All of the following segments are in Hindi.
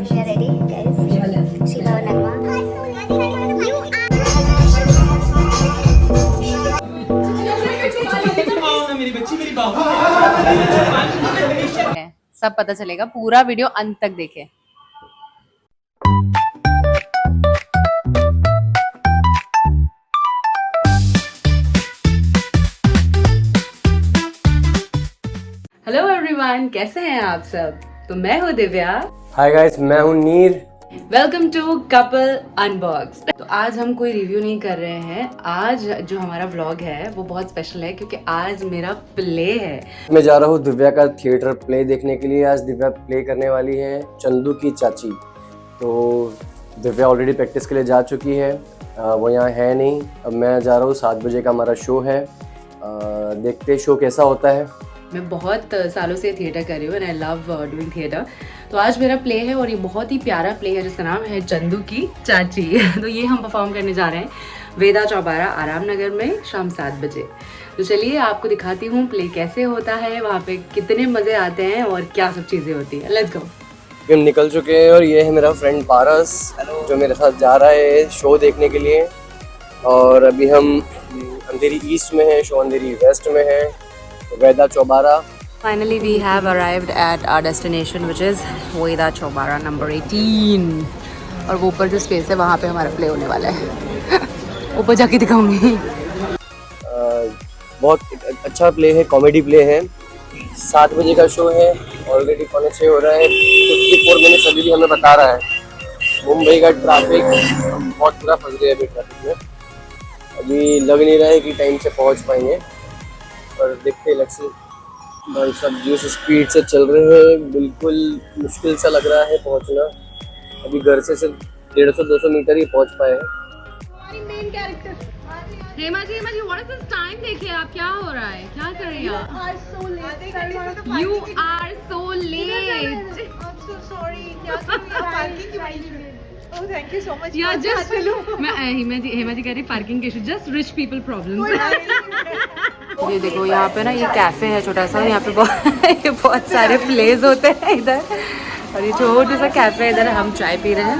We are ready, guys. Shiva और नगमा. सब पता चलेगा, पूरा वीडियो अंत तक देखें. हेलो एवरीवन, कैसे हैं आप सब? तो मैं हूँ दिव्या. हाय गाइस, मैं हूँ Neer. Welcome to couple unbox. तो आज हम कोई रिव्यू नहीं कर रहे हैं. आज जो हमारा व्लॉग है वो बहुत स्पेशल है क्योंकि आज मेरा प्ले है. मैं जा रहा हूँ दिव्या का थिएटर प्ले देखने के लिए. आज दिव्या प्ले करने वाली है चंदू की चाची. तो दिव्या ऑलरेडी प्रैक्टिस के लिए जा चुकी है. वो यहाँ है नहीं. अब मैं जा रहा हूँ. 7 बजे का हमारा शो है. देखते शो कैसा होता है. मैं बहुत सालों से थिएटर कर रही हूँ and I love doing theatre. तो आज मेरा प्ले है और ये बहुत ही प्यारा प्ले है जिसका नाम है चंदू की चाची. तो ये हम परफॉर्म करने जा रहे हैं वेदा चौबारा आराम नगर में शाम 7 बजे. तो चलिए आपको दिखाती हूँ प्ले कैसे होता है, वहाँ पे कितने मज़े आते हैं और क्या सब चीज़ें होती है. Let's go. हम निकल चुके हैं और ये है मेरा फ्रेंड पारस जो मेरे साथ जा रहा है शो देखने के लिए. और अभी हम अंधेरी ईस्ट में हैं, शो अंधेरी वेस्ट में है, वेदा चौबारा. Finally we have arrived at our destination which is Veda चौबारा number 18. और वो ऊपर जो स्पेस है वहाँ पे हमारा प्ले होने वाला है. ऊपर जाके दिखाऊंगी. बहुत अच्छा प्ले है, कॉमेडी प्ले है. 7 बजे का शो है. ऑलरेडी 5:45 हो रहा है. 54 मिनट अभी भी हमें बता रहा है. मुंबई का ट्रैफिक, हम बहुत बुरा फंस गए अभी ट्रैफिक में. अभी लग नहीं रहा है कि टाइम से पहुंच पाएंगे, पर देखते हैं. लक्ष्य और सब जिस स्पीड से चल रहे हैं बिल्कुल मुश्किल सा लग रहा है पहुंचना. अभी घर से सिर्फ 150-200 मीटर ही पहुंच पाए हैं. Hema ji what is this time? देखिए आप, क्या हो रहा है, क्या कर रही हैं आप? You are so late. Thank you so much. Yeah just मैं हेमा जी कह रही पार्किंग के issue, just rich people problems. ये देखो यहाँ पे ना ये कैफे है छोटा सा. यहाँ पे ये बहुत सारे प्लेस होते हैं इधर. और ये छोटा सा कैफे है इधर. हम चाय पी रहे हैं.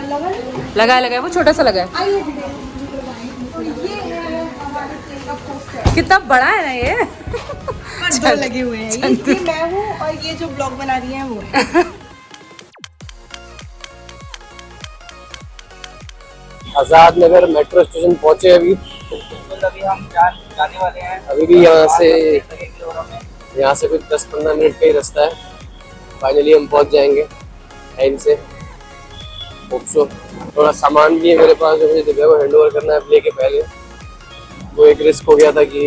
लगा है वो छोटा सा लगा है. कितना बड़ा है ना ये. लगे हुए हैं. ये मैं हूँ और ये जो ब्लॉग बना रही है वो है. आजाद नगर मेट्रो स्टेशन पहुंचे अभी. अभी हम जाने वाले हैं. अभी भी यहाँ से कुछ 10-15 मिनट का ही रास्ता है. फाइनली हम पहुंच जाएंगे टाइम से. थोड़ा सामान भी है मेरे पास जो मुझे दिव्या को हैंड ओवर करना है प्ले के पहले. वो एक रिस्क हो गया था कि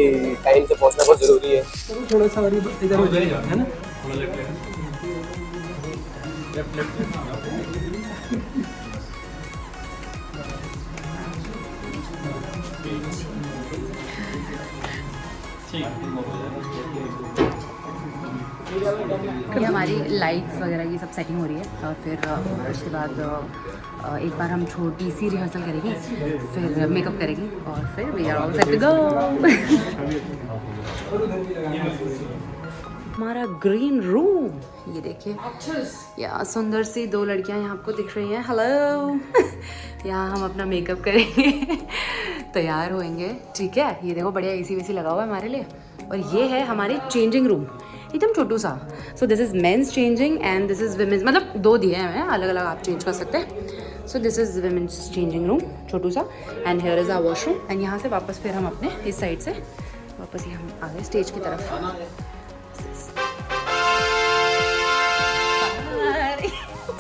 टाइम से पहुंचना बहुत जरूरी है. थोड़ा सा इधर हो जाएगा है ना. ये हमारी लाइट्स वगैरह की सब सेटिंग हो रही है. और फिर उसके बाद एक बार हम छोटी सी रिहर्सल करेंगे, फिर मेकअप करेंगे और फिर we are all set to go. हमारा ग्रीन रूम ये देखिए. या सुंदर सी 2 लड़कियां यहाँ आपको दिख रही हैं. हेलो. यहाँ हम अपना मेकअप करेंगे, तैयार होएंगे. ठीक है. ये देखो बढ़िया एसी वेसी लगा हुआ है हमारे लिए. और ये है हमारे चेंजिंग रूम, एकदम छोटू सा. So this is men's changing and this is women's. मतलब 2 दिए हैं हमें, अलग अलग आप चेंज कर सकते हैं. So this is women's changing room छोटू सा. And here is our washroom. And यहाँ से वापस फिर हम अपने इस साइड से वापस ये हम आ गए स्टेज की तरफ.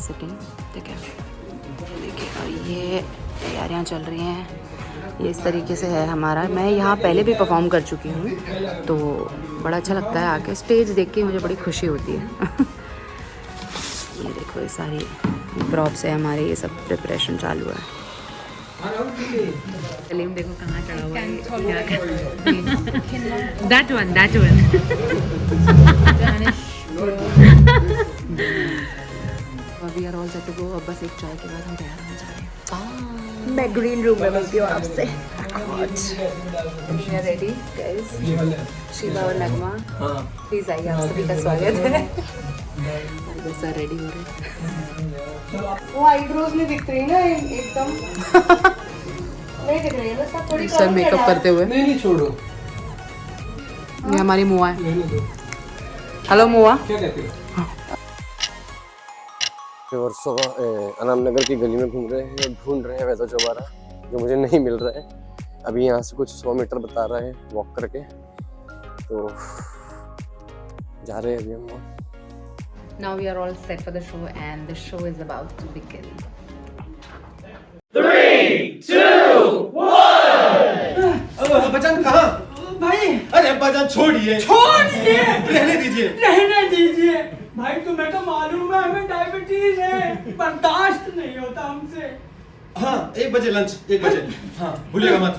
सिटिंग ठीक है. देखिए और ये तैयारियाँ चल रही हैं. ये इस तरीके से है हमारा. मैं यहाँ पहले भी परफॉर्म कर चुकी हूँ तो बड़ा अच्छा लगता है आके. स्टेज देख के मुझे बड़ी खुशी होती है. ये देखो ये सारी प्रॉप्स है हमारे. ये सब प्रिपरेशन चालू है. सलीम देखो कहाँ चढ़ा हुआ है. That one we are all set to go. अब बस एक चाय के बाद हम तैयार होने जा रहे हैं. मैं ग्रीन रूम में मिलती हूँ आपसे. Ready guys. शिवा और नगमा प्लीज आइए, आप सभी का स्वागत है. बस रेडी हो रहे हैं. वो आईब्रोज नहीं दिख रही ना एकदम नहीं दिख रही है ना सब थोड़ी सर मेकअप करते हुए। नहीं छोड़ो। ये हमारी मुआ है। रहने दो। हेलो मुआ। क्या कहते हो? वर्षों अनाम नगर की गली में घूम रहे हैं और ढूंढ रहे हैं वैदा चौबारा, जो मुझे नहीं मिल रहा है। अभी यहाँ से कुछ 100 मीटर बता रहा है वॉक करके, तो जा रहे हैं अभी हम वहाँ। Now we are all set for the show and the show is about to begin. 3, 2, 1 बचन कहाँ? भाई अरे बचन छोड़िए रहने दीजिए भाई तुम्हें तो मालूम है हमें डायबिटीज है, बर्दाश्त नहीं होता हमसे। हाँ 1 बजे लंच 1 बजे हाँ भूलिएगा मत।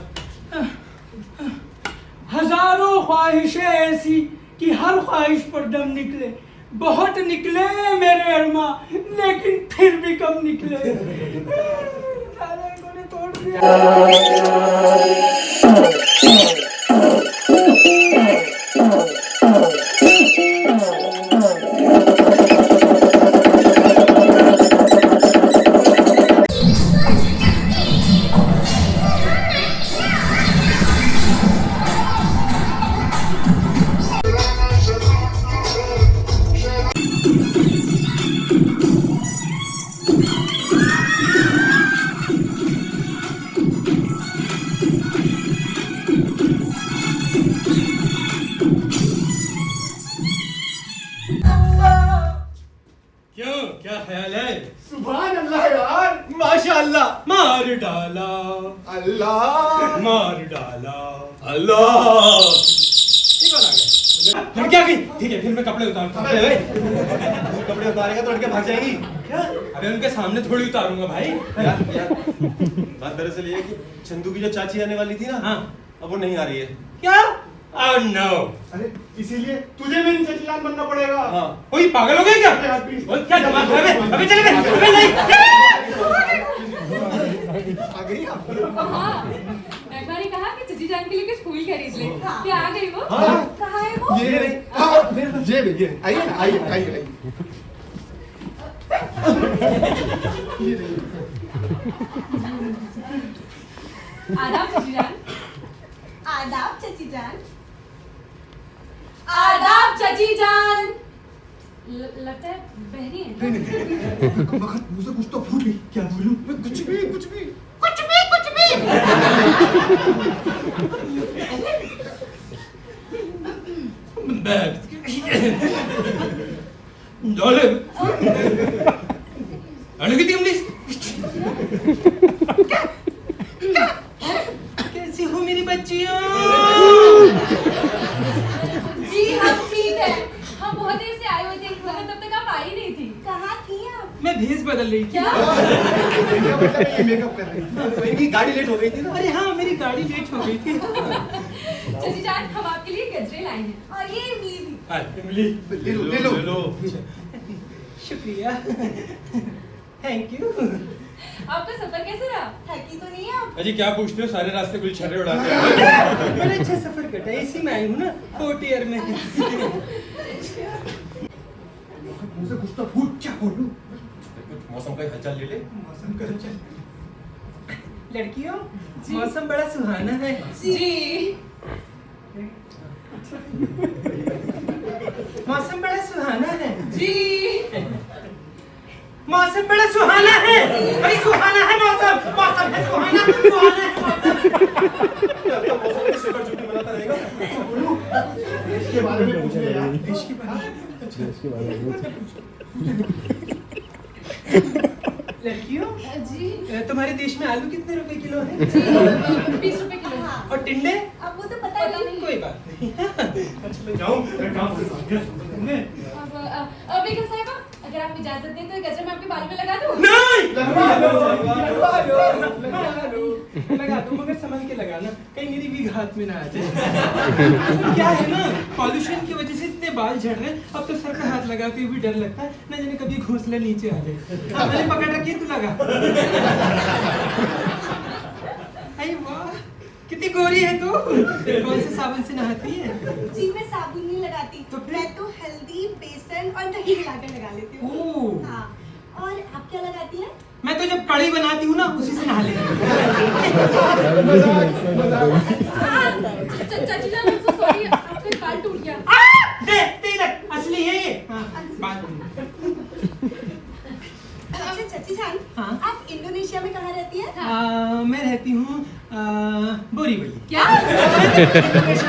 हजारों ख्वाहिशें ऐसी कि हर ख्वाहिश पर दम निकले, बहुत निकले मेरे अरमा, लेकिन फिर भी कम निकले। नारायण को ने तोड़ दिया। क्यों क्या ख्याल है? सुभान अल्लाह यार, माशाअल्लाह मार डाला अल्लाह मार डाला अल्लाह। ठीक हो गया लड़की आ गई। ठीक है फिर मैं कपड़े उतारता हूँ। कपड़े उतारेगा तो लड़के भाग जाएगी क्या? अबे उनके सामने थोड़ी उतारूंगा भाई। यार बात दरअसल ये है कि चंदू की जो चाची आने वाली थी ना, हाँ अब वो नहीं आ रही है। क्या? Oh no! अरे इसीलिए तुझे मेरी चचीजान बनना पड़ेगा। हाँ कोई पागल हो गया क्या? बोल क्या दिमाग खराब है? अबे चले गए अबे नहीं आ गई आप। मैंने कहा कि चची जान के लिए कुछ फूल खरीद ले। क्या आ गई वो? कहाँ है वो? ये नहीं, हाँ ये देखिए, आइए ना, आइए। आदाब चची जान। आदाब चची जान। आदाब चची जान। लगता है बहरी है। मुझे कुछ तो फूल क्या बोलूं? कुछ भी। डॉले अरे कितनी हमने कैसी हो मेरी बच्चियों? जी हम ठीक है। हम बहुत देर से आए हुए थे मगर तब तक आप आई नहीं थी। कहाँ थी आप? मैं भेस बदल रही थी। क्या? मेकअप कर रही मेरी गाड़ी लेट हो गई थी ना। अरे हाँ मेरी गाड़ी लेट हो गई थी। चची जान हम आपके लिए गजरे लाए हैं। और ये इमली भी। इमली ले लो। शुक्रिया थैंक यू। आपका सफर कैसे रहा? थकी तो नहीं है आप? अजी क्या पूछते हो, सारे रास्ते गुलछर्रे उड़ाते हैं। बड़ा अच्छा सफर कटा है, इसी में आई हूँ ना 4th ईयर में। मुझे कुछ तो फूल क्या बोलूं? मौसम का हालचाल ले ले। मौसम का चल। लड़कियों मौसम बड़ा सुहाना है। जी। मौसम बड़ा सुहाना है। जी। मौसम बड़ा सुहाना है। अरे सुहाना है मौसम। मौसम है सुहाना है मौसम के सुपर छुट्टी मनाता रहेगा। देश के बारे में पूछ ले यार। देश के बारे में लड़कियों जी। तुम्हारे देश में आलू कितने रुपए किलो है? 20 रुपए किलो। और टिंडे? अब वो तो पता नहीं। कोई बात नहीं। जाऊं अब बेगम साहिबा अगर आप इजाजत दें तो गजरा मैं आपके बाल में लगा दूं? नहीं लगा दो मगर संभल के लगाना, कहीं मेरी भी हाथ में ना आ जाए। क्या है ना पॉल्यूशन की वजह से इतने बाल झड़ रहे हैं, अब तो सर पे हाथ लगाते हुए भी डर लगता है ना जाने कभी घोंसला नीचे आ जाए। हाँ मैंने पकड़ रखी है, तू लगा। अरे वाह कितनी गोरी है तू। कौन से साबुन से नहाती है? जी मैं साबुन नहीं लगाती, तो फिर? मैं तो हल्दी बेसन और दही मिलाकर लगा लेती हूँ। ओह। हाँ और आप क्या लगाती हैं? मैं तो जब कड़ी बनाती हूँ ना उसी से नहा लेती हूँ। चाची जान I'm so sorry, आपका बाल टूट गया। तिलक असली है ये। हाँ, बात नहीं। अच्छा चाची जान, हाँ? आप इंडोनेशिया में कहाँ रहती हैं? मैं रहती हूँ बोरीवली। क्या? अच्छा।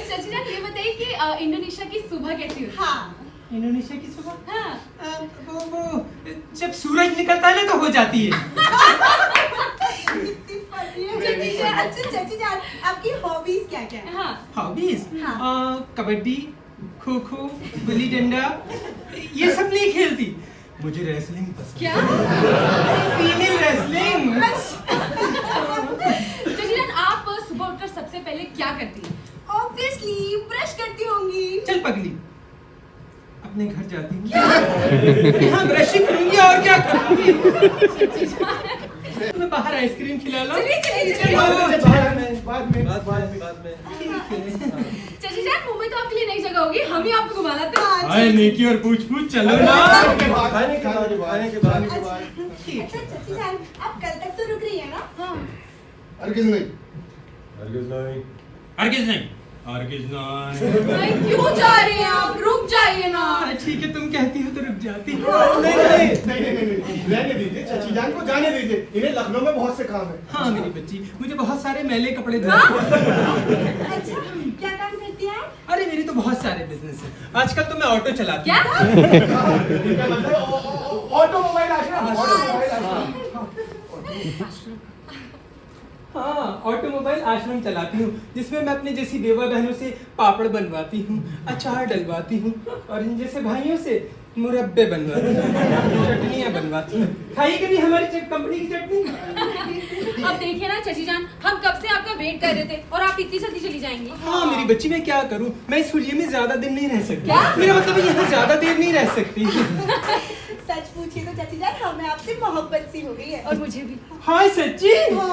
चाची जान ये बताइए कि इंडोनेशिया की सुबह कैसी होती है? हाँ। इंडोनेशिया की सुबह हाँ। वो जब सूरज निकलता है ना तो हो जाती है। इतनी funny है चाची जान। अच्छा चाची जान, आपकी हॉबीज क्या क्या है? हाँ। हॉबीज हाँ। कबड्डी, खो खो, गुल्ली डंडा, ये सब नहीं खेलती। मुझे रेसलिंग पसंद। क्या? Female wrestling. चाची जान आप सुबह उठकर सबसे पहले क्या करती हैं? Obviously, ब्रश करती होंगी। चल पगली, अपने घर जाती हूँ। हाँ ब्रश ही करूंगी और क्या करूंगी। मैं बाहर आइसक्रीम खिला लो। चलिए चलिए चलिए। बाद में चाची जान मुंबई तो आपके लिए नई जगह होगी, हम ही आपको घुमा लाते हैं। हाय नेकी और पूछ पूछ चलो ना। खाने के बाद अच्छा चाची जान, आप कल तक तो रुक रही है ना? हाँ। हरगिज नहीं। भाई क्यों जा रहे हैं आप? रुक जाइए ना। ठीक है तुम कहती हो तो रुक जाती हूँ। नहीं रहने दीजिए, चाची जान को जाने दीजिए, इन्हें लखनऊ में बहुत से काम है। हाँ मेरी बच्ची, मुझे बहुत सारे मैले कपड़े अच्छा, क्या काम करती हैं आप? अरे मेरी तो बहुत सारे बिजनेस है। आजकल तो मैं ऑटो चलाती क्या? हूँ। ऑटोमोबाइल आश्रम। हाँ ऑटोमोबाइल आश्रम चलाती हूँ, जिसमें मैं अपने जैसी बेवा बहनों से पापड़ बनवाती हूँ, अचार डलवाती हूँ और इन जैसे भाइयों से मुरब्बे बनवाती हूँ, चटनियाँ बनवाती हूँ। खाइए कभी हमारी कंपनी की चटनी। अब देखिए ना चाची जान, हम कब से आपका वेट कर रहे थे और आप इतनी जल्दी चली जाएंगी। हाँ मेरी बच्ची, मैं क्या करूँ, मैं इस हुलिये में ज्यादा दिन नहीं रह सकती। क्या? मेरा मतलब है यहाँ ज्यादा देर नहीं रह सकती। सच पूछिए तो चाची जान, हमें आपसे मोहब्बत सी हो गई है। और मुझे भी। हाँ सच्ची?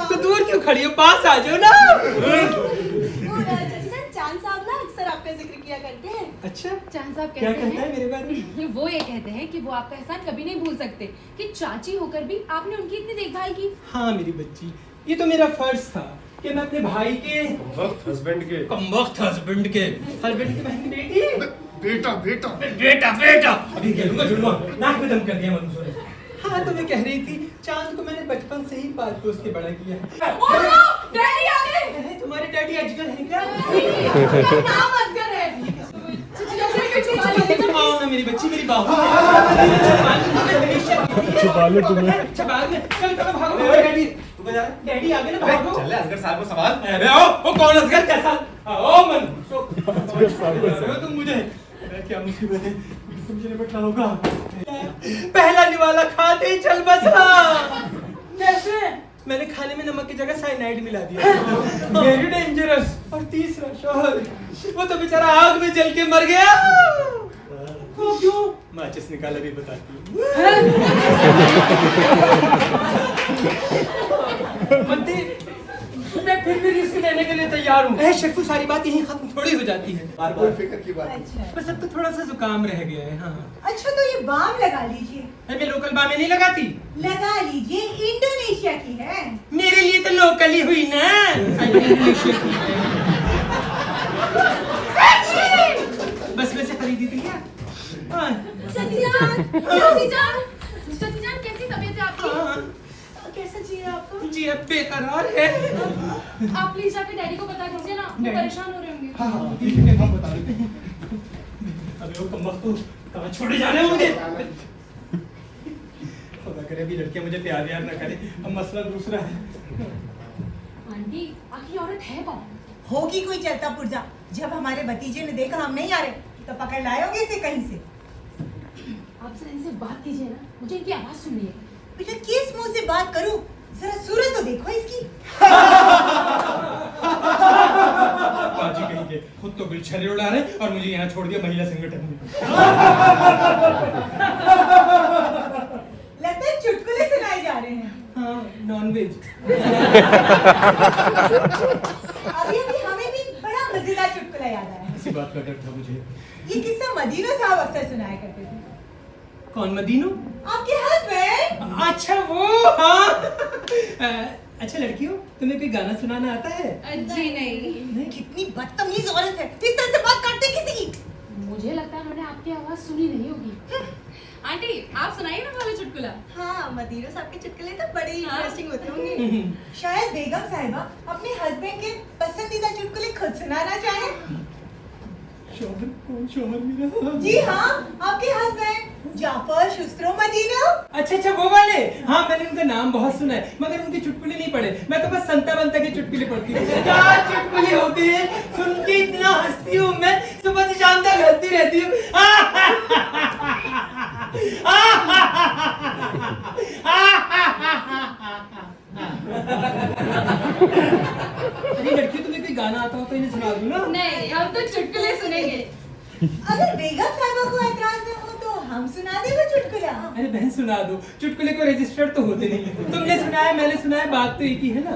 तो दूर क्यों खड़ी हो, पास आ जाओ ना। वो चाची जान, चांद साहब ना अक्सर आपका जिक्र किया करते हैं। अच्छा चांद साहब क्या कहते कहता है हैं, मेरे बारे में? वो ये कहते हैं कि वो आपका एहसान कभी नहीं भूल सकते कि चाची होकर भी आपने उनकी इतनी देखभाल की। हाँ मेरी बच्ची, ये तो मेरा फर्ज था कि मैं अपने भाई के हस्बैंड के कमबख्त हस्बैंड के बहन की बेटी बेटा बेटा अभी कहूंगा जुड़वा नाक में दम कर दिया मनुष्य ने। हाँ तो मैं कह रही थी, चांद को मैंने बचपन से ही पाल पोस के बड़ा किया है। डैडी आ गए। अरे, तुम्हारे डैडी अजगर है क्या? उनका नाम असगर है। आओ ना मेरी बच्ची, मेरी बाहू छुपा लो तुम्हें। चल चलो भागो डैडी, डैडी आ गए ना, भागो। चले असगर साहब को सवाल। अबे ओ कौन असगर कैसा? ओ मन तुम मुझे, क्या मुसीबत है, मुझे निपटना होगा। पहला निवाला खाते ही चल बसा। कैसे? मैंने खाने में नमक की जगह साइनाइड मिला दिया। Very dangerous. और तीसरा शोहर, वो तो बेचारा आग में जल के मर गया। वो क्यों? माचिस निकाला भी बताती हूँ। मैं फिर भी रिस्क लेने के लिए तैयार हूँ। शेफू सारी बात यहीं खत्म थोड़ी हो जाती है। कोई फिक्र की बात अच्छा बस अब तो थोड़ा सा जुकाम रह गया है। हाँ अच्छा, तो ये बाम लगा लीजिए। मैं लोकल बाम नहीं लगाती, लगा लीजिए, इंडोनेशिया की है। मेरे लिए तो लोकल ही हुई ना। बस वैसे खरीदी थी क्या? हाँ। चाची जान कैसी तबीयत है आपकी? हाँ। कैसा चाहिए आपको? जी अब बेकरार है। आप प्लीज जाके डैडी को बता दीजिए ना, वो परेशान हो रहे होंगे। हाँ ठीक है, हम बता देते हैं। अबे वो कमबख्त तो कहाँ छोड़े जा रहे हो मुझे? खुदा करे अभी लड़कियां मुझे प्यार व्यार न करे। अब मसला दूसरा है। आंटी आखिर औरत है कौन? होगी कोई चलता पुर्जा। जब हमारे भतीजे ने देखा हम नहीं आ रहे तो पकड़ लायोगे इसे कहीं से। आप सर इनसे बात कीजिए ना, मुझे इनकी आवाज सुननी है। बेटा किस मुंह से बात करूं? जरा सूरत तो देखो इसकी। बाजी कहीं के खुद तो बिलछरे उड़ा रहे और मुझे यहाँ छोड़ दिया महिला संगठन में। लगता है चुटकुले सुनाए जा रहे हैं। हाँ नॉनवेज। अभी अभी हमें भी बड़ा मजेदार चुटकुला याद आया। इसी बात का डर था मुझे। ये किस्सा मदीनो साहब अक्सर सुनाया करते थे। कौन मदीनो? आपके हस्बैंड। अच्छा वो, हाँ। अच्छा लड़कियों, तुम्हें कोई गाना सुनाना आता है? जी नहीं। कितनी बदतमीज औरत है, इस तरह से बात करते किसी की। मुझे लगता है उन्होंने आपकी आवाज सुनी नहीं होगी। आंटी आप सुनाइए ना वाला चुटकुला। हाँ, मदीनो साहब के चुटकुले तो बड़े हाँ। इंटरेस्टिंग होते होंगे। शायद बेगम साहिबा अपने हस्बैंड के पसंदीदा चुटकुले खुद सुनाना चाहें। शोहर? कौन शोहर मेरा? जी हाँ, आपके हस्बैंड जाफर शुस्त्रो मदीनो। अच्छा वो वाले। हाँ मैंने उनका नाम बहुत सुना है, मगर उनके चुटकुले नहीं पढ़े। मैं तो बस संता बनता के चुटकुले पढ़ती हूँ। क्या चुटकुले होते हैं, सुन के इतना हंसती हूँ मैं, सुबह से शाम तक हंसती रहती हूँ। अरे लड़की, तुम्हें कोई गाना आता हो तो इन्हें सुना दूँ ना? नहीं, हम तो चुटकुले सुनेंगे। अगर बेगम साहिबा को एतराज न हो तो हम सुना दें वो चुटकुला। अरे बहन सुना दो, चुटकुले को रजिस्टर्ड तो होते नहीं। तुमने सुनाया मैंने सुनाया, बात तो एक ही है ना।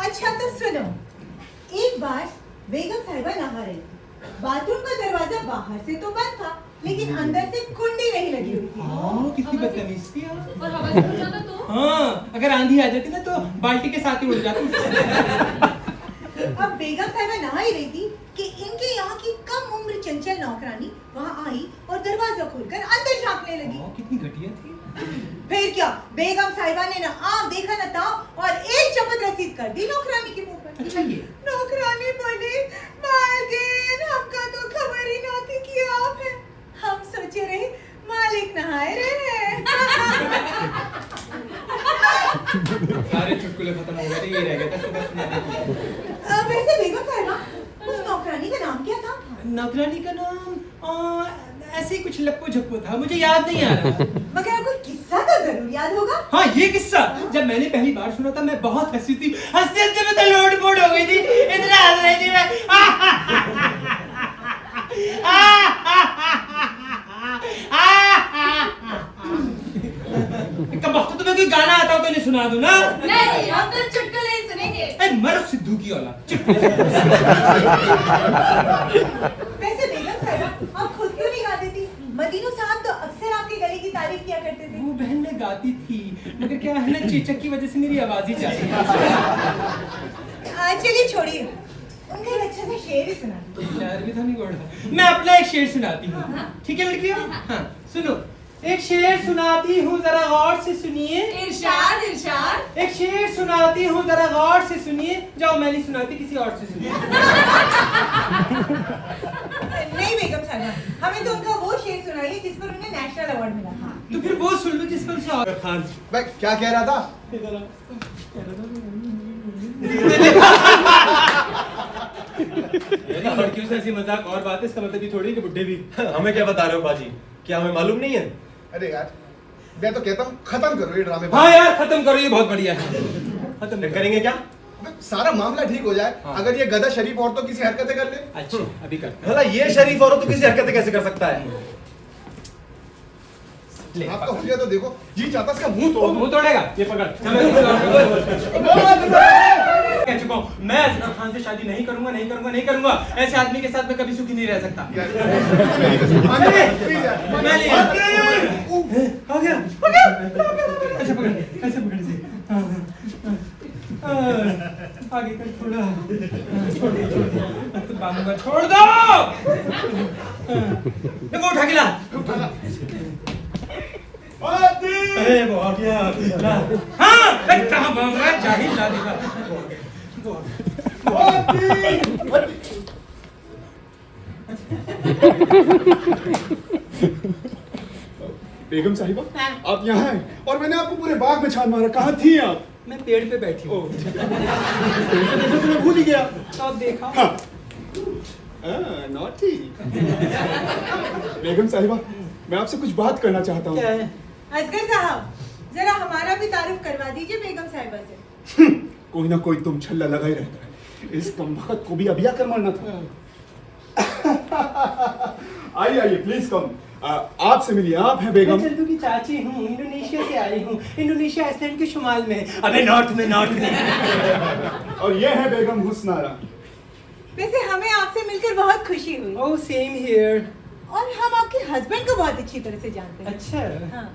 अच्छा तो सुनो, एक बार बेगम साहिबा नहा रही थी। बाथरूम का दरवाजा बाहर से तो बंद था, लेकिन अंदर से कुंडी नहीं लगी हुई थी। हाँ कितनी बदतमीज थी यार। और हवा से उड़ जाता तो? हाँ अगर आंधी आ जाती ना तो बाल्टी के साथ ही उड़ जाती। अब बेगम साहिबा नहा ही रही थी कि इनके यहाँ की कम उम्र चंचल नौकरानी वहाँ आई और दरवाजा खोलकर अंदर झांकने लगी। कितनी घटिया थी। फिर क्या, बेगम साहिबा ने ना आँख देखा न ताव और एक चपत रसीद कर दी नौकरानी के मुंह पर। अच्छा ये नौकरानी बोली, मालकिन हमका तो खबर ही न थी कि आप हैं। हम सोचे रहे मालिक नहाए रहे हैं। सारे चुटकुले खत्म हो गए थे, ये रह गया था सुबह सुनाते थे। वैसे बेगम साहिबा, उस नौकरानी का नाम क्या था? नौकरानी का नाम ऐसे ही कुछ लप्पो झप्पो था, मुझे याद नहीं आ रहा। मगर आपको किस्सा तो जरूर याद होगा। हाँ ये किस्सा जब मैंने पहली बार सुना था मैं बहुत हंसी थी, हंसते हंसते मैं तो लोट पोट हो गई थी, इतना हंस रही थी मैं। कब वक्त तुम्हें कोई गाना आता हो तो नहीं सुना दूं ना? नहीं, हम तो चुटकुले ही सुनेंगे। अरे मरो सिद्धू की औलाद। वैसे बेगम साहिबा, आप खुद क्यों नहीं गाती थी? मदीनो साहब तो अक्सर आपके गले की तारीफ किया करते थे। वो बहन मैं गाती थी, मगर क्या है ना, चेचक की वजह से मेरी आवाज ही चली। चलिए छोड़िए, उनका एक अच्छा सा शेर ही सुना दो। शायर भी था नहीं गोड़ा। मैं अपना एक शेर सुनाती हूँ, ठीक है लड़कियों? हाँ सुनो, एक शेर सुनाती हूँ जरा गौर से सुनिए। इरशाद इरशाद। एक शेर सुनाती हूँ जरा गौर से सुनिए। जाओ मैं नहीं सुनाती, किसी और से सुनिए। नहीं बेगम साहिबा, हमें तो उनका वो शेर सुनाइए जिस पर उन्हें नेशनल अवार्ड मिला। तो फिर वो सुन लो जिस पर शाहरुख खान। मैं क्या कह रहा था? लड़कियों से ऐसी मजाक और बात है, इसका मतलब ये थोड़ी कि बुड्ढे भी। हमें क्या बता रहे हो बाजी? क्या हमें मालूम नहीं है? अरे यार, मैं तो कहता हूँ खत्म करो ये ड्रामे। हाँ यार खत्म करो, ये बहुत बढ़िया है। खत्म करेंगे क्या? सारा मामला ठीक हो जाए। हाँ। अगर ये गधा शरीफ औरत तो किसी हरकतें कर ले। अच्छा अभी करते भला ये शरीफ औरत तो किसी हरकतें कैसे कर सकता है? आप तो हो गया तो देखो, जी चाहता इसका मुंह तोड़ दूं। मुंह तोड़ेगा, ये पकड़। कह चुका हूँ मैं असगर खान से शादी नहीं करूंगा, नहीं करूंगा, नहीं करूंगा। ऐसे आदमी के साथ मैं कभी सुखी नहीं रह सकता। मैं नहीं हो गया ऐसे पकड़, ऐसे पकड़ से। आगे कर थोड़ा, छोड़ दो, बांधूंगा, छोड़ दो। उठा के ला। अरे वो आ गया। हाँ कहाँ भाग रहा है, जाहिल ला देगा। बेगम साहिबा, आप यहाँ हैं और मैंने आपको पूरे बाग में छान मारा। कहाँ थी आप? मैं पेड़ पे बैठी हूँ। तुम्हें भूल ही गया। तो अब देखा। नॉटी। बेगम साहिबा, मैं आपसे कुछ बात करना चाहता हूँ। क्या है? असगर साहब, जरा हमारा भी तारुफ करवा दीजिए बेगम साहिबा से। कोई ना कोई तुम छल्ला लगा ही रहता है। इस कमबख्त को भी अभी आकर मारना था। आइए आइए प्लीज कम। आपसे मिलिए, आप हैं बेगम? मैं चंदू की चाची हूँ, इंडोनेशिया से आई हूँ। इंडोनेशिया आइसलैंड के शुमाल में, अबे नॉर्थ में, नॉर्थ में। और ये है बेगम हुस्नारा। वैसे हमें आपसे मिलकर बहुत खुशी हुई। Oh same here. और हम आपके हस्बैंड को बहुत अच्छी तरह से जानते हैं। अच्छा हाँ।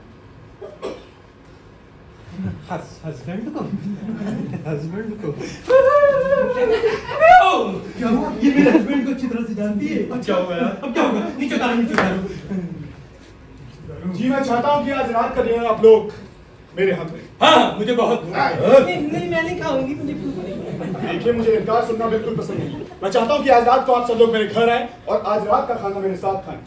हस्बैंड को क्या हुआ? ये मेरे हस्बैंड को अच्छी तरह से जानती है। अब क्या होगा यार? अब क्या होगा? नीचे उतारो। जी मैं चाहता हूँ कि आज रात का डिनर आप लोग मेरे हाथ में। हाँ मुझे बहुत नहीं मैं नहीं खाऊंगी, मुझे भूख नहीं है। देखिए मुझे इनकार सुनना बिल्कुल पसंद नहीं। मैं चाहता हूँ कि आज रात को आप सब लोग मेरे घर आए और आज रात का खाना मेरे साथ खाएं।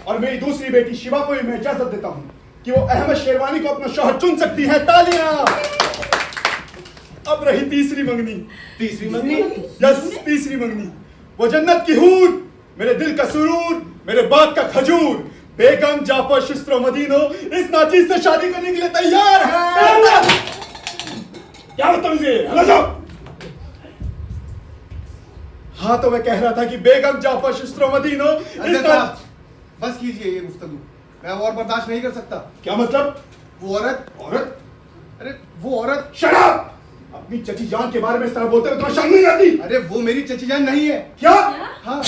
और मेरी दूसरी बेटी शिवा को मैं इजाजत देता हूँ कि वो अहमद शेरवानी को अपना शौहर चुन सकती है। तालियां। अब रही तीसरी मंगनी। तीसरी मंगनी? यस, तीसरी मंगनी। वो जन्नत की हूर, मेरे दिल का सुरूर, मेरे बाग का खजूर, बेगम जाफर शिस्त्रो मदीनो इस नाचीज से शादी करने के लिए तैयार है। क्या मतलब ये? हाँ तो मैं कह रहा था कि बेगम जाफर शिस्त्रो मदीनो बस कीजिए ये गुफ्तगू, मैं और बर्दाश्त नहीं कर सकता। क्या मतलब? वो औरत, अरे वो औरत। Shut up! अपनी चची जान के बारे में इस तरह बोलते हुए तुम्हें शर्म नहीं आती? अरे वो मेरी चची जान नहीं है। क्या? हाँ।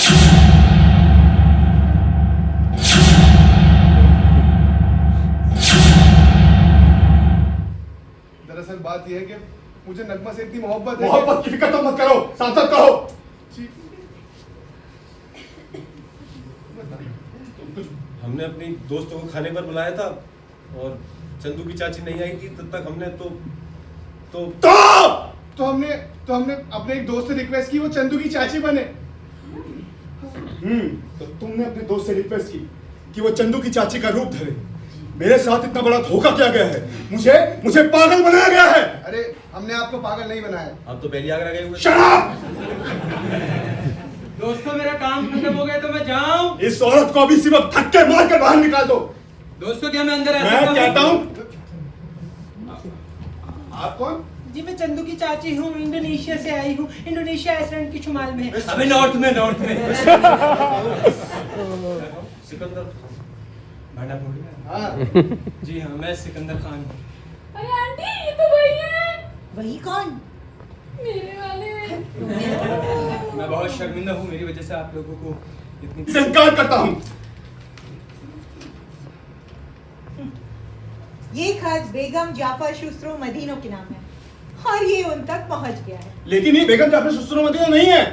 दरअसल बात यह है कि मुझे नगमा से इतनी मोहब्बत है। मोहब्बत की फिक्र तो मत करो, साथ कहो। हमने अपनी दोस्तों को खाने पर बुलाया था और चंदू की चाची नहीं आई थी, तब तक हमने तो हमने अपने एक दोस्त से रिक्वेस्ट की वो चंदू की चाची बने। तो तुमने अपने दोस्त से रिक्वेस्ट की कि वो चंदू की चाची का रूप धरे। मेरे साथ इतना बड़ा धोखा किया गया है। मुझे पागल बनाया गया है। अरे हमने आपको पागल नहीं बनाया, हम तो पहली आगरा गए हुए। Shut up! दोस्तों मेरा काम खत्म हो गया तो मैं जाऊं? इस औरत को अभी इसी वक्त धक्के मार कर बाहर निकाल दो। दोस्तों क्या मैं अंदर आ सकता मैं हूं? कहता हूँ। आप कौन? जी मैं चंदू की चाची हूँ, इंडोनेशिया से आई हूँ। इंडोनेशिया आइसलैंड की शुमाल में है। अबे नॉर्थ में सिकंदर भांडा फोड़। हाँ। जी हाँ मैं सिकंदर खान हूँ। अरे आंटी ये तो वही है। वही कौन? मेरे वाले। मैं बहुत शर्मिंदा हूँ, मेरी वजह से आप लोगों को इतनी इनकार करता हूँ। ये खत बेगम जाफर शुस्त्रो मदीनो के नाम है और ये उन तक पहुंच गया है। लेकिन ये बेगम जाफर शुस्त्रो मदीनो नहीं है।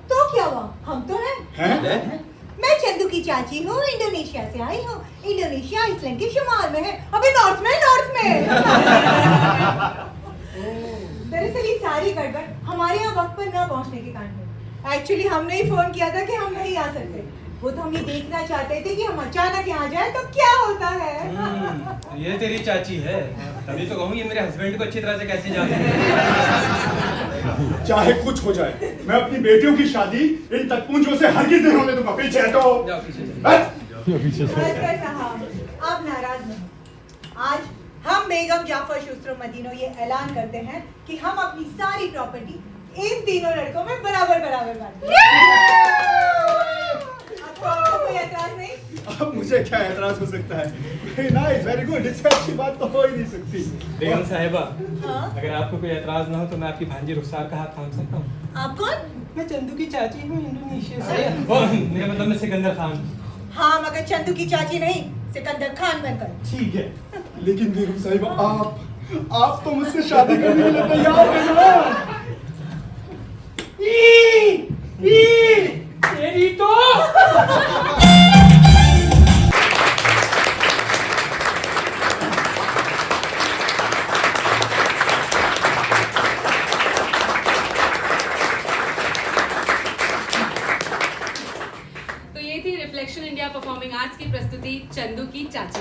तो क्या हुआ? हम तो हैं। हैं? मैं चंदू की चाची हूँ, इंडोनेशिया से आई हूँ। इंडोनेशिया आइसलैंड के शुमाल में है। अबे नॉर्थ में। दरअसल ये सारी गड़बड़ हमारे यहाँ वक्त पर न पहुँचने के कारण है। एक्चुअली हमने ही फोन किया था कि हम नहीं आ सकते। वो तो हम ये देखना चाहते थे कि हम अचानक यहाँ जाए तो क्या होता है। ये तेरी चाची है, तभी तो कहूँ ये मेरे हस्बैंड को अच्छी तरह से कैसे जानती है। चाहे कुछ हो जाए, मैं अपनी बेटियों की शादी इन तकपुंजों से हरगिज नहीं होने दूंगा। पीछे हटो। जाओ पीछे से। बस साहब, आप नाराज न हो। आज हम बेगम जाफर शुस्त्रो मदीनो ये ऐलान करते हैं कि हम अपनी सारी प्रॉपर्टी इन तीनों लड़कों में बराबर बांटेंगे। आपको कोई एतराज नहीं? अब मुझे क्या एतराज हो सकता है? Very nice, very good. इससे अच्छी बात तो हो ही नहीं सकती। बेगम साहिबा, हाँ? अगर आपको कोई एतराज ना हो तो मैं आपकी भांजी रुखसार का हाथ थाम सकता हूँ। आप कौन? मैं चंदू की चाची हूँ इंडोनेशिया से। ओह, मेरा मतलब मैं सिकंदर खान। हाँ मगर चंदू की चाची नहीं, सिकंदर खान बनकर। ठीक है। लेकिन बेगम साहिबा आप तो मुझसे शादी करने के लिए तैयार हैं ना? तेरी तो तो ये थी रिफ्लेक्शन इंडिया परफॉर्मिंग आर्ट्स की प्रस्तुति चंदू की चाची।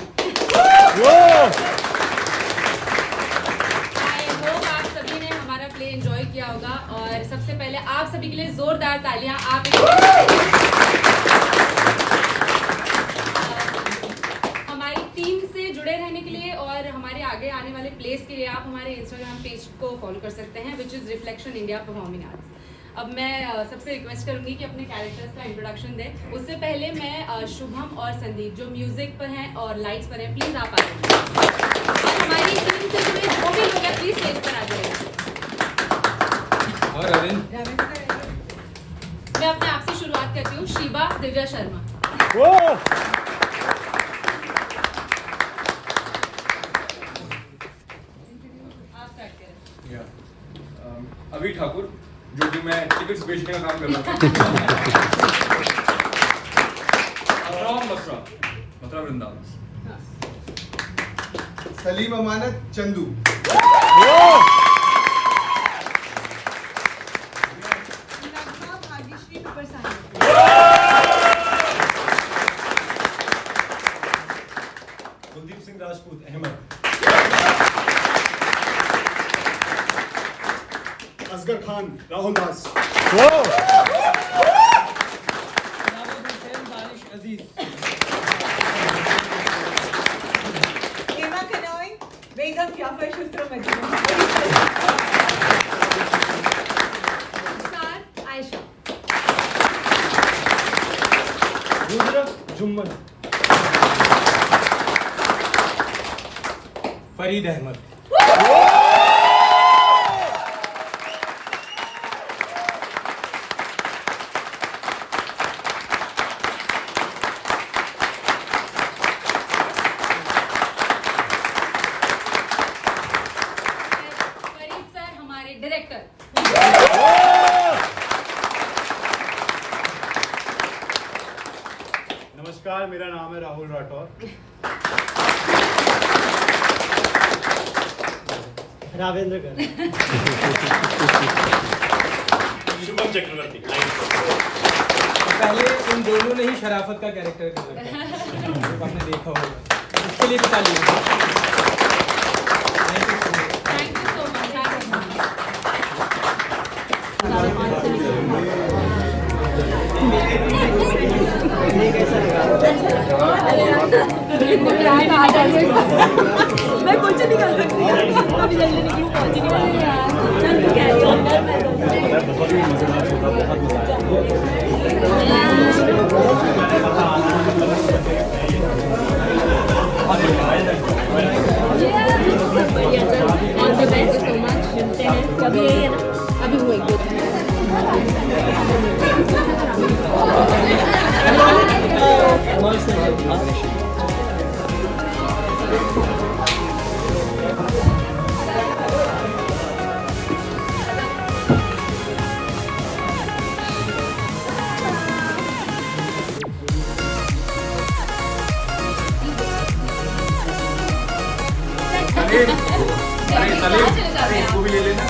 आई होप आप सभी ने हमारा प्ले एंजॉय किया होगा और सबसे पहले आप सभी के लिए जोरदार तालियां। आप हमारी टीम से जुड़े रहने के लिए और हमारे आगे आने वाले प्लेस के लिए आप हमारे इंस्टाग्राम पेज को फॉलो कर सकते हैं, which is reflection India performing arts. अब मैं सबसे रिक्वेस्ट करूंगी कि अपने कैरेक्टर्स का इंट्रोडक्शन दें। उससे पहले मैं शुभम और संदीप जो म्यूजिक पर हैं और लाइट्स पर हैं, प्लीज आप आ जाइए। और हमारी टीम से जुड़े जो भी लोग हैं प्लीज स्टेज पर आ जाइए। और अरविंद, मैं अपने आप से शुरुआत करती हूँ। शिवा दिव्या शर्मा। आप स्टार्ट करें। अभी ठाकुर, जो कि मैं टिकट्स बेचने का काम कर रहा था। मथुरा वृंदावन। सलीम अमानत चंदू। भाग्यश्री कुलदीप सिंह राजपूत अहमद। असगर खान राहुल दास। हेमा कनॉय बेगम जाफर शुस्त्र मदीना। आयशा। जुम्मन। फरीद अहमद। फरीद सर हमारे डायरेक्टर। नमस्कार, मेरा नाम है राहुल राठौर। रावेंद्र कर। शुभम चक्रवर्ती। पहले इन दोनों ने ही शराफत का कैरेक्टर कर रखा है, आपने देखा होगा। इसके लिए बता लिया। थैंक यू सो मैं कुछ नहीं कर सकती, अभी जल्दी निकलूं, पहुंच नहीं वाली यार। चल तू कैरी ऑन कर, मैं all the best so much. मिलते हैं कभी, अभी हुए इसको भी ले लेना।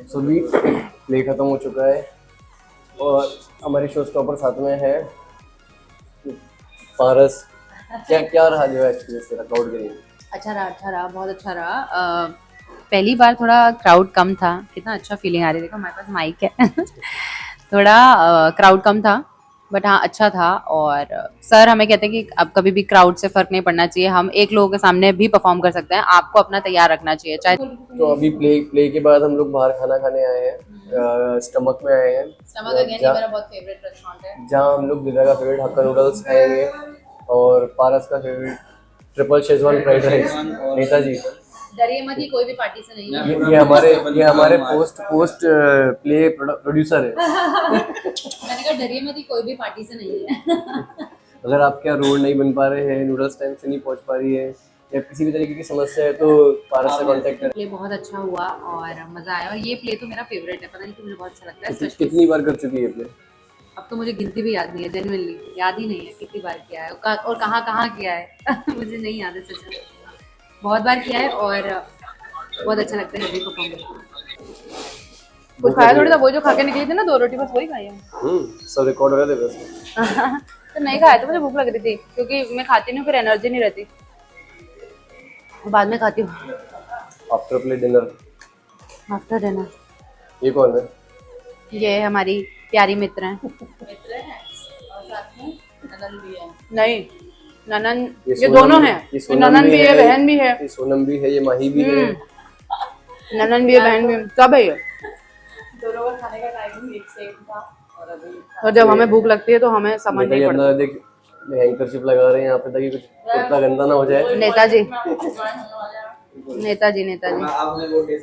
सभी प्ले खत्म हो चुका है और हमारी शो स्टॉपर साथ में है पारस। क्या क्या रहा जो एक्सपीरियंस तेरा क्राउड के लिए? अच्छा रहा, बहुत अच्छा रहा। पहली बार थोड़ा क्राउड कम था, कितना अच्छा फीलिंग आ रही है। देखो हमारे पास माइक है। थोड़ा क्राउड कम था बट हाँ अच्छा था। और सर हमें कहते हैं कि अब कभी भी क्राउड से फर्क नहीं पड़ना चाहिए, हम एक लोगों के सामने भी परफॉर्म कर सकते हैं, आपको अपना तैयार रखना चाहिए चाहे। तो अभी प्ले के बाद हम लोग बाहर खाना खाने आए हैं, स्टमक में आए हैं, मेरा बहुत फेवरेट रेस्टोरेंट है। जहाँ हम लोग दिल्ली का फेवरेट हक्का नूडल्स खाएंगे और पारस का favourite triple Schezwan fried rice. Netaji डरिए मत, ये कोई भी पार्टी से नहीं है। ये हमारे पोस्ट प्ले प्रोड्यूसर है। मैंने कहा डरिए मत, ये कोई भी पार्टी से नहीं है। अगर आपके यहाँ रोड नहीं बन पा रहे हैं, नूडल्स टाइम से नहीं पहुँच पा रही है या किसी भी तरीके की समस्या है तो पारस से कांटेक्ट करें। प्ले बहुत अच्छा हुआ और मजा आया, और ये प्ले तो मेरा फेवरेट है, पता नहीं क्यों मुझे बहुत अच्छा लगता है। कितनी बार कर चुकी है प्ले? अब तो मुझे गिनती भी याद नहीं है, जेन्युइनली याद ही नहीं है कितनी बार किया है और कहाँ कहाँ किया है। मुझे नहीं याद है सच में, बहुत बार किया है और बहुत अच्छा लगता है अभी परफॉर्म करना। कुछ खाया थोड़ी था, वो जो खा के निकली थी ना 2 रोटी, बस वही खाई है। सब रिकॉर्ड हो रहा था वैसे। तो नहीं खाया तो मुझे भूख लग रही थी, क्योंकि मैं खाती नहीं, फिर एनर्जी नहीं रहती, बाद में खाती हूँ। After play dinner. After dinner. ये कौन है? ये हमारी प्यारी मित्र हैं। नहीं ननन, ये दोनों हैं, ये ननन भी है, बहन भी है, ये सोनम भी है, ये माही भी है, ननन भी है, बहन भी है, सब है ये। दोनों का खाने का टाइमिंग एक सेम था और अभी और जब हमें भूख लगती है तो हमें समझ नहीं पड़ता। देख हैंकरशिप लगा रहे हैं यहाँ पे ताकि कुछ कुर्ता गंदा ना हो जाए। नेताजी नेताजी नेताजी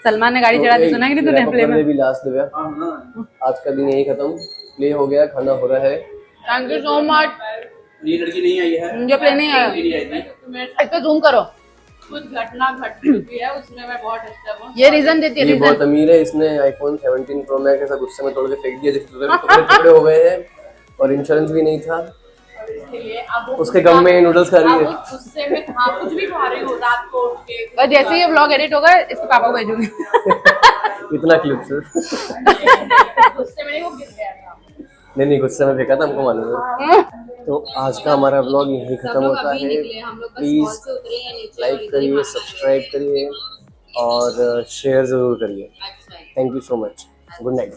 सलमान ने गाड़ी चढ़ा दी, सुना कि नहीं तूने प्ले में? भी लास्ट दिव्या, आज का दिन यही खत्म, प्ले हो गया, खाना हो रहा है। Thank you so much. ये लड़की नहीं आई है, मुझे प्ले नहीं आया, इसको जूम करो। कुछ घटना घट चुकी है, उसमें मैं बहुत डिस्टर्ब हूँ। ये रीजन देती है, ये बहुत रीजन। अमीर है, इसने आईफोन 17 प्रो मैक्स ऐसा गुस्से में तोड़ के फेंक दिया जिसके टुकड़े हो गए हैं और इंश्योरेंस भी नहीं था। इसके लिए अब उसके गम में नूडल्स खा रही है। अब गुस्से में हाँ कुछ भी खा रही हो रात को उठ के। और जैसे ही ये व्लॉग एडिट होगा इसके पापा को भेजूंगी। इतना क्लिप से गुस्से में नहीं, वो गिर गया था। नहीं गुस्से में फेंका था, हमको मालूम है। तो आज का हमारा व्लॉग यही खत्म होता है। प्लीज लाइक करिए, सब्सक्राइब करिए और शेयर जरूर करिए। Thank you so much. Good night.